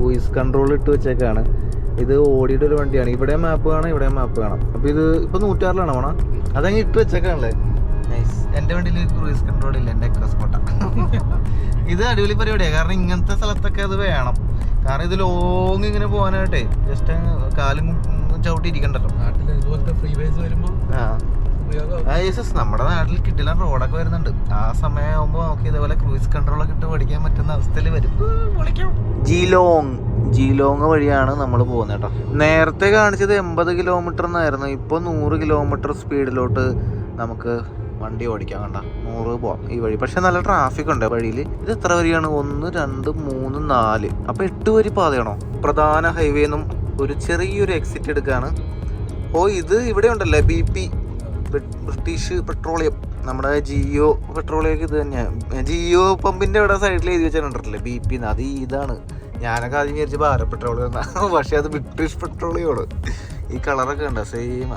Cruise control ഇട്ട് വെച്ചേക്കാണ്. ഇത് ഓടിയുടെ ഒരു വണ്ടിയാണ്. ഇവിടെ മാപ്പ് കാണാം, ഇവിടെ മാപ്പ് കാണാം. അപ്പോൾ ഇത് ഇപ്പോൾ 106 പോണോ? അതങ്ങ് ഇട്ട് വെച്ചേക്കാണല്ലേ. നൈസ്. എൻ്റെ വണ്ടിയിൽ ക്രൂയിസ് കൺട്രോൾ ഇല്ല, എൻ്റെ എക്സ്പോർട്ട. ഇത് അടിപൊളി പരിപാടിയാണ്. കാരണം ഇങ്ങനത്തെ സ്ഥലത്തൊക്കെ അത് വേണം. കാരണം ഇത് ലോങ് ഇങ്ങനെ പോകാനായിട്ടേ ജസ്റ്റ് കാലും ചവിട്ടി ഇരിക്കണ്ടല്ലോ. നാട്ടിൽ ഇതുപോലത്തെ ഫ്രീ വേസ് വരുമ്പോൾ നമ്മുടെ നാട്ടിൽ കിട്ടില്ല റോഡൊക്കെ വരുന്നുണ്ട്. ആ സമയമാകുമ്പോൾ നമുക്ക് ഇതേപോലെ ക്രൂയിസ് കൺട്രോളൊക്കെ ഇട്ട് പഠിക്കാൻ പറ്റുന്ന അവസ്ഥയിൽ വരും. ജീലോങ് വഴിയാണ് നമ്മൾ പോകുന്നത് കേട്ടോ. നേരത്തെ കാണിച്ചത് 80 കിലോമീറ്റർ എന്നായിരുന്നു. ഇപ്പോൾ 100 കിലോമീറ്റർ സ്പീഡിലോട്ട് നമുക്ക് വണ്ടി ഓടിക്കാൻ. കണ്ട 100 പോവാം ഈ വഴി. പക്ഷെ നല്ല ട്രാഫിക് ഉണ്ട് വഴിയിൽ. ഇത് എത്ര വരിയാണ്? 1 2 3 4. അപ്പോൾ 8 വരി പാതയാണോ? പ്രധാന ഹൈവേ നിന്നും ഒരു ചെറിയൊരു എക്സിറ്റ് എടുക്കുകയാണ്. ഇത് ഇവിടെ ഉണ്ടല്ലേ BP, ബ്രിട്ടീഷ് പെട്രോളിയം. നമ്മുടെ ജിയോ പെട്രോളിയം ഇത് തന്നെയാണ്. ജിയോ പമ്പിന്റെ ഇവിടെ സൈഡിൽ എഴുതി വെച്ചിട്ടുണ്ടല്ലേ BP. അത് ഇതാണ്. ഞാനൊക്കെ ആദ്യം വിചാരിച്ച് ഭാരത് പെട്രോളിയം എന്നാ. പക്ഷെ അത് ബ്രിട്ടീഷ് പെട്രോളിയമാണ്. ഈ കളറൊക്കെ ഉണ്ടോ? സെയിം.